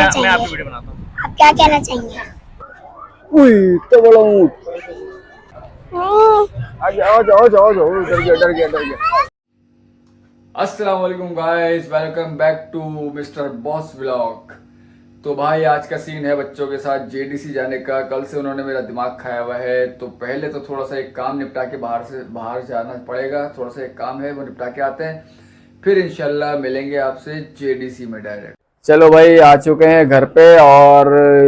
कहना चाहिए? मैं आपकी वीडियो बनाता हूँ। आप क्या कहना चाहेंगे? उई तो बड़ा ऊँट। आ जाओ डर गया। अस्सलाम वालेकुम guys, welcome back to Mister Boss vlog. तो भाई आज का सीन है बच्चों के साथ जेडीसी जाने का। कल से उन्होंने मेरा दिमाग खाया हुआ है, तो पहले तो थोड़ा सा एक काम निपटा के बाहर जाना पड़ेगा। थोड़ा सा एक काम है वो निपटा के आते हैं, फिर इंशाल्लाह मिलेंगे आपसे जेडीसी में डायरेक्ट। चलो भाई आ चुके हैं घर पे, और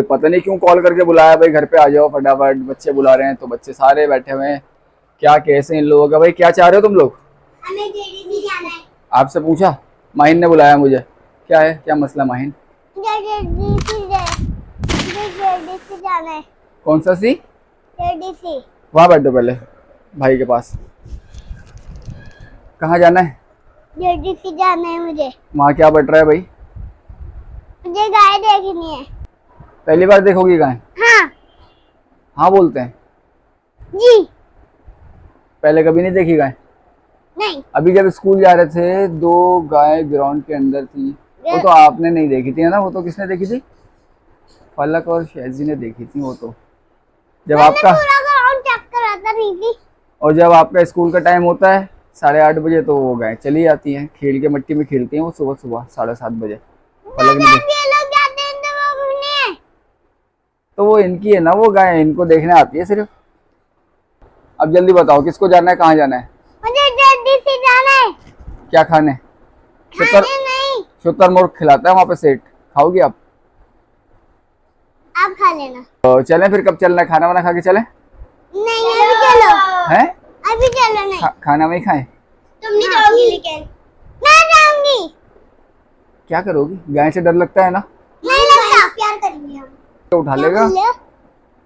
पता नहीं क्यों कॉल करके बुलाया भाई घर पे आ जाओ फटाफट, बच्चे बुला रहे हैं। तो बच्चे सारे बैठे हुए हैं। क्या कैसे इन लोगों का भाई, क्या चाह रहे हो तुम लोग? हमें जेडीसी जाना है। आपसे पूछा? माहिन ने बुलाया मुझे। क्या है, क्या मसला माहिन? जेडीसी जाना है। कौन सा सी? जेडीसी। वहाँ बैठो पहले भाई के पास। कहाँ जाना है? जेडीसी जाना है मुझे। वहाँ क्या बैठ रहा है भाई? मुझे गाय देखनी है। पहली बार देखोगी गाय? हाँ हाँ बोलते हैं। जी। पहले कभी नहीं देखी गाय? नहीं। अभी जब स्कूल जा रहे थे 2 गाय ग्राउंड के अंदर थी, वो तो आपने नहीं देखी थी है ना? वो तो किसने देखी थी? फलक और शहजी ने देखी थी वो तो। जब आपका पूरा ग्राउंड चेक करा था दीदी। और जब आपका स्कूल का टाइम होता है 8:30 बजे, तो वो गाय चली जाती हैं, खेल के मिट्टी में खेलती हैं वो सुबह सुबह 7:30 बजे। फलक ने देखी ये लोग जाते हैं तो वो घूमने। तो वो इनकी है ना, वो गाय इनको देखने आती है सिर्फ। अब जल्दी बताओ किसको जाना है, कहाँ जाना है? मुझे जेडीसी जाना है। क्या खाने? खाने नहीं। शुतुरमुर्ग खिलाता है वहाँ पे सेठ, खाओगी आप? आप खा लेना। तो चलें फिर, कब चलना है? खाना वाना खा के चलें? नहीं अभी चलो। हैं? अभी चलो। नहीं खाना वही खाएं? तुम नहीं जाओगी लेकिन। मैं जाऊंगी। क्या करोगी? गाय से डर लगता है ना? नहीं लगता। प्यार करेंगे हम। तो उठा लेगा।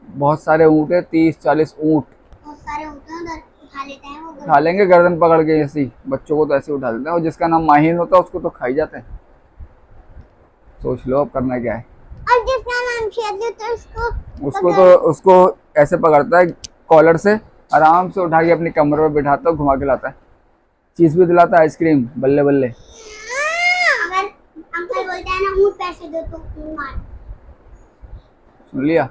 बहुत सारे ऊँट है, 30-40 ऊँट। बहुत सारे होते हैं उधर, उठा लेते हैं वो। उठा लेंगे गर्दन पकड़ के, ऐसे ही बच्चों को तो ऐसे उठा लेते हैं, और जिसका नाम माहिन होता है उसको तो खाई जाते हैं। सोच लो अब करना क्या है। और जिसका नाम शेर होता है उसको ऐसे पकड़ता है कॉलर से, आराम से उठा के अपनी कमर में बिठाता है, घुमा के लाता है, चीज भी दिलाता है, आइसक्रीम, बल्ले बल्ले। अगर अंकल बोलते हैं ना ऊँट पैसे दो तो मार। सुन लिया?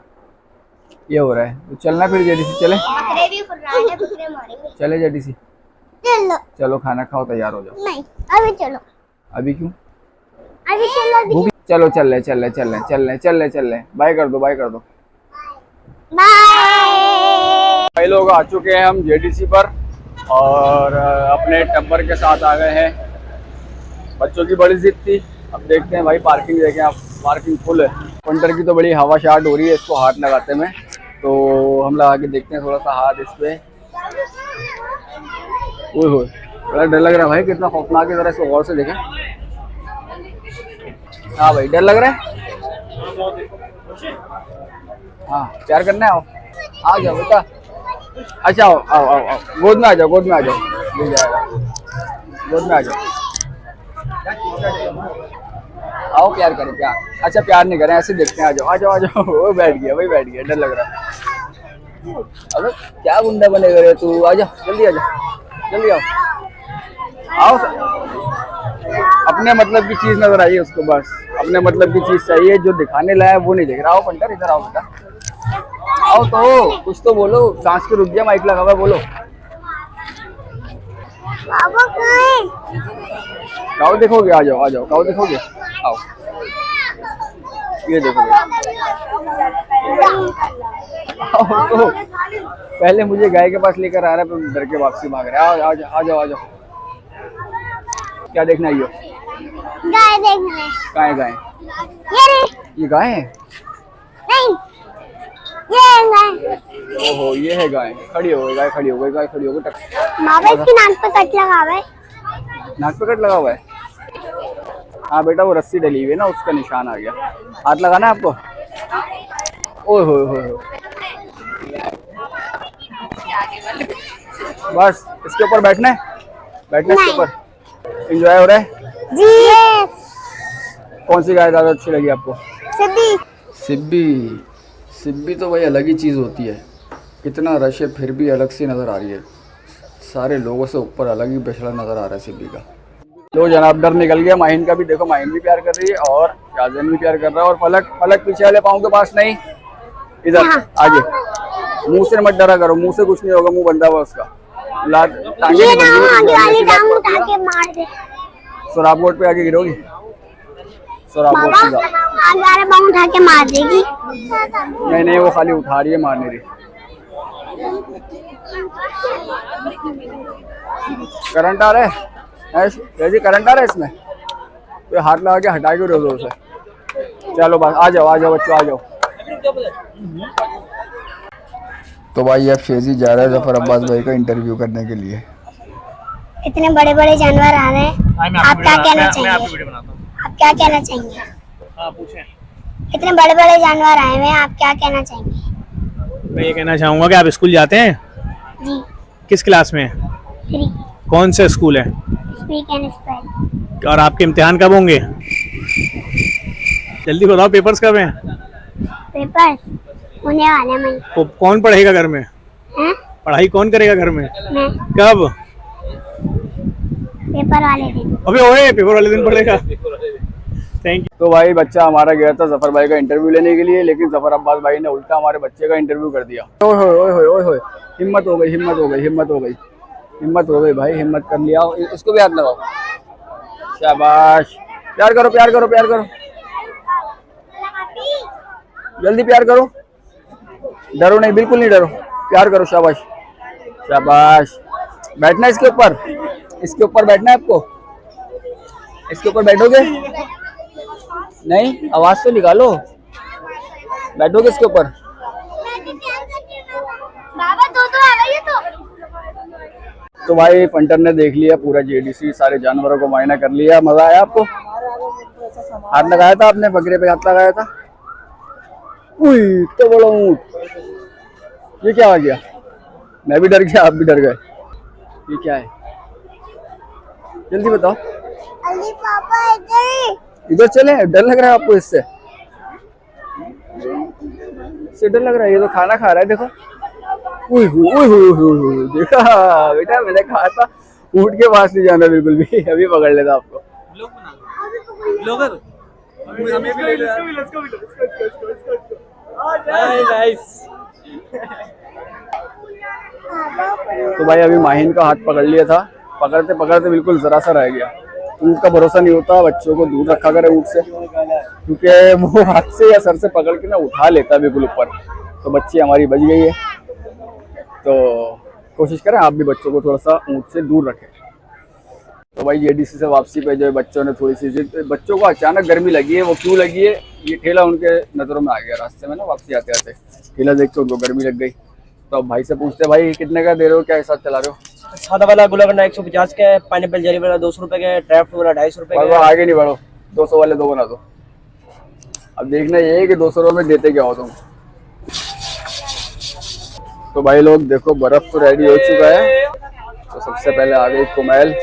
ये हो रहा है तो चलना फिर जेडीसी। चले बकरे भी खुल रहा है, बकरे मारेंगे। चले जेडीसी। चलो। चलो खाना खाओ, तैयार हो जाओ। नहीं अभी चलो। अभी क्यों? अभी चलो। अभी चलो चल ले। बाय कर दो, बाय कर दो। बाय। भाई लोग आ चुके हैं हम जेडीसी पर, और अपने टब्बर के साथ आ गए हैं। बच्चों की बड़ी जिद थी। अब देखते हैं भाई, पार्किंग देखें आप, पार्किंग फुल है। पंटर की तो बड़ी हवा शाट हो रही है इसको हाथ लगाते में, तो हम लगा के देखते हैं थोड़ा सा हाथ इस पे। ओए होए, बड़ा डर लग रहा है भाई, कितना खौफनाक है, जरा इसको गौर से देखें। हाँ भाई डर लग रहा है। हाँ प्यार करना है, आओ आ जाओ बेटा। अच्छा आओ आओ आओ आओ, गोद में आ जाओ, गोद में आ जाओ, मिल जाएगा, गोद में आ जाओ। आओ प्यार करें, प्यार। अच्छा प्यार नहीं करें, ऐसे देखते हैं, आ जाओ आ जाओ आ जाओ। वो बैठ गया भाई, बैठ गया, डर लग रहा है। अबे क्या गुंडा बने रे तू, आ जा जल्दी, आ जा जल्दी, आओ अपने मतलब की चीज नजर आई है उसको, बस अपने मतलब की चीज चाहिए, जो दिखाने लाया वो नहीं देख रहा। आओ पंटर इधर आओ बेटा, आओ तो कुछ तो बोलो, सांस के रुक गया, माइक लगा हुआ है, बोलो। बाबा कहाँ है? काऊ देखोगे? आ जाओ आ जाओ, काऊ देखोगे? आओ ये देखोगे। आओ तो पहले मुझे गाय के पास लेकर आ रहा है, पर डर के वापसी मांग रहा है। आ जाओ आ जाओ। क्या देखना आई हो? गाय देखने। कहाँ है गाय? ये गाय है? नहीं ये गाय। ओहो ये है गाय, खड़ी हो गई गाय, खड़ी हो गई गाय, खड़ी हो गई। बाबा इसकी नाक पे कट लगा हुआ है। नाक पे कट लगा हुआ है? हाँ बेटा वो रस्सी डली हुई है ना, उसका निशान आ गया। हाथ लगाना है आपको? ओए होए, बस इसके ऊपर बैठना है, बैठना इसके ऊपर। एंजॉय हो रहा है जी। कौन सी गाय ज़्यादा अच्छी लगी आपको? सिद्धि। सिब्बी तो भाई अलग ही चीज़ होती है। इतना रश है फिर भी अलग सी नज़र आ रही है, सारे लोगों से ऊपर अलग ही बछड़ा नज़र आ रहा है सिब्बी का। लो जनाब, डर निकल गया माहिन का भी। देखो माहिन भी प्यार कर रही है और शाहजहान भी प्यार कर रहा है। और फलक, फलक पीछे वाले पाँव के पास नहीं, इधर आगे। मुंह से मत डरा करो, मुंह से कुछ नहीं होगा, मुंह बंधा हुआ उसका। लात टांगे ये नहीं ना वो आगे वाली बंधी, टांग उठा के मार दे। सोराब बोर्ड पे आके गिरोगी, सोराब बोर्ड बाबा सीधा। आगे वाला पाँव उठा के मार देगी। नहीं नहीं, वो खाली उठा रही है, मार नहीं रही। करंट आ रहा है जी, करंट आ रहा है इसमें, तो हाथ लगा के हटा के रोको उसे। चलो बस आ जाओ, आ जाओ बच्चों, आ जाओ। तो भाई अब शेजी जा रहा है जफर अब्बास भाई का इंटरव्यू करने के लिए। इतने बड़े बड़े जानवर आ रहे हैं, आप क्या कहना चाहेंगे? आप क्या कहना चाहेंगे? इतने बड़े बड़े जानवर आए हुए हैं, आप क्या कहना चाहेंगे? मैं ये कहना चाहूँगा कि आप स्कूल जाते हैं? जी। किस क्लास में? 3 कौन से स्कूल है? Speak and spell. और आपके इम्तिहान कब होंगे? जल्दी बताओ, पेपर्स कब हैं? पेपर्स होने वाले हैं मई। कौन पढ़ेगा घर में? हैं? पढ़ाई कौन करेगा घर में? मैं। कब? पेपर वाले दिन। अबे ओए, पेपर वाले दिन पढ़ेगा। Thank you. तो भाई बच्चा हमारा गया था जफर भाई का इंटरव्यू लेने के लिए, लेकिन जफर अब्बास भाई ने उल्टा हमारे बच्चे का इंटरव्यू कर दिया। ओए होए ओए होए ओए होए, हिम्मत हो गई, हिम्मत हो गई, हिम्मत हो गई, हिम्मत हो गई भाई, हिम्मत कर लिया। इसको भी हाथ लगाओ, शाबाश। प्यार करो, प्यार करो, प्यार करो, जल्दी प्यार करो, डरो नहीं, बिल्कुल नहीं डरो, प्यार करो, शाबाश शाबाश। बैठना इसके ऊपर, इसके ऊपर बैठना है आपको, इसके ऊपर बैठोगे नहीं, आवाज तो निकालो, बैठोगे इसके ऊपर। बाबा दो आ गई है तो भाई पंटर ने देख लिया पूरा जेडीसी, सारे जानवरों को मुआयना कर लिया। मजा आया आपको? हाथ लगाया था आपने, बकरे पे हाथ लगाया था? उई तो बड़ा ऊँट, ये क्या आ गया? मैं भी डर गया, आप भी डर गए। ये क्या है, जल्दी बताओ। अली पापा इधर चले, डर लग रहा है आपको इससे? इससे डर लग रहा है? ये तो खाना खा रहा है, देखो। उई हुई उई हुई हुई हुई, देखा बेटा, मैंने कहा था ऊँट के पास नहीं जाना बिल्कुल भी, अभी पकड़ लेता आपको। तो भाई अभी माहिन का हाथ पकड़ लिया था, पकड़ते पकड़ते बिल्कुल जरा सा रह गया। ऊँट का भरोसा नहीं होता, बच्चों को दूर रखा करे ऊँट से, क्योंकि वो हाथ से या सर से पकड़ के ना उठा लेता है बिल्कुल ऊपर। तो बच्ची हमारी बच गई है, तो कोशिश करें आप भी बच्चों को थोड़ा सा ऊँट से दूर रखें। तो भाई जेडीसी से वापसी पे जो है बच्चों ने थोड़ी सी जिद, बच्चों को अचानक गर्मी लगी है, वो क्यों लगी है, ये ठेला उनके नज़रों में आ गया रास्ते में ना, वापसी आते आते ठेला देख के उनको गर्मी लग गई। तो अब भाई से पूछते, भाई कितने का दे रहे हो, क्या हिसाब चला रहे हो? सादा वाला गुलाब 150 का है, पाइनएप्पल जेरी वाला 200 रुपए का है, ड्राई फ्रूट वाला 250 रुपए और का है। आगे नहीं बढ़ो, 200 वाले दो बना दो। अब देखना ये है कि 200 रुपये में देते क्या हो तुम। तो भाई लोग देखो, बर्फ तो रेडी हो चुका है। तो सबसे पहले आ गई कुमैल,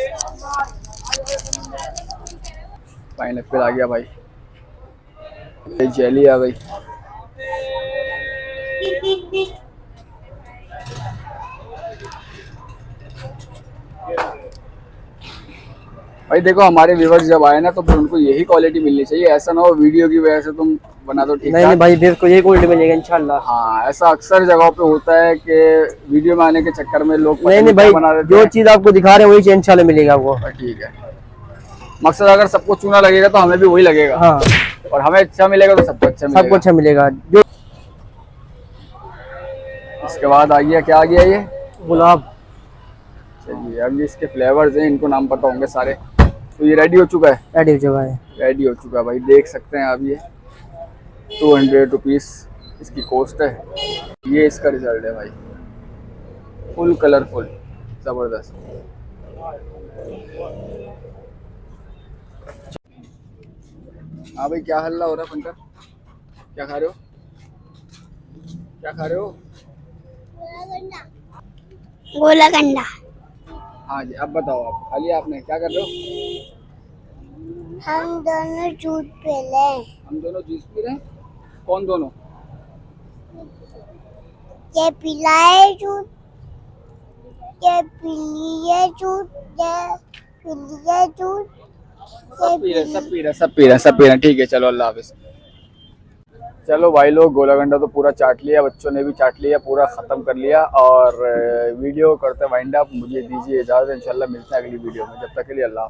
पाइनएप्पल आ गया भाई, जेली आ गई, भाई देखो हमारे व्यूवर्स जब आए ना तो फिर उनको यही क्वालिटी मिलनी चाहिए, ऐसा ना हो वीडियो की वजह से तुम बना दो ठीक नहीं नहीं भाई, देख को ये क्वालिटी मिलेगा इंशाल्लाह। हाँ, ऐसा अक्सर जगहों पे होता है कि वीडियो में आने के चक्कर में लोग नहीं नहीं भाई, जो चीज आपको दिखा रहे हैं वही इंशाल्लाह मिलेगा आपको। ठीक है, मकसद अगर सबको चूना लगेगा तो हमें भी वही लगेगा। हाँ, और हमें अच्छा मिलेगा तो सबको अच्छा मिलेगा। सबको अच्छा मिलेगा। जो इसके बाद आ गया, क्या आ गया ये? गुलाब। चलिए, अब ये इसके फ्लेवर्स हैं, इनको नाम पता होंगे सारे। तो ये रेडी हो चुका है, रेडी हो चुका है, रेडी हो चुका है भाई, देख सकते हैं आप। ये 200 रुपीज़ इसकी कॉस्ट है। ये इसका रिजल्ट है भाई, फुल कलरफुल, ज़बरदस्त। हाँ भाई, क्या हल्ला हो रहा है पंटर? क्या खा रहे हो, क्या खा रहे हो? गोला गंडा। हाँ जी, अब बताओ, आप खा लिया आपने, क्या कर रहे हो? हम दोनों जूस पी ले। हम दोनों जूस पी रहे हैं? कौन दोनों? ये पिलाए जूस, ये पिलिए जूस, ये पी लिया दूध, सब पी रहे हैं। ठीक है, चलो अल्लाह हाफिज। चलो भाई लोग, गोलागंडा तो पूरा चाट लिया, बच्चों ने भी चाट लिया, पूरा ख़त्म कर लिया और वीडियो करते वाइंड अप। मुझे दीजिए इजाज़त, इंशाल्लाह मिलते हैं अगली वीडियो में। जब तक के लिए अल्लाह।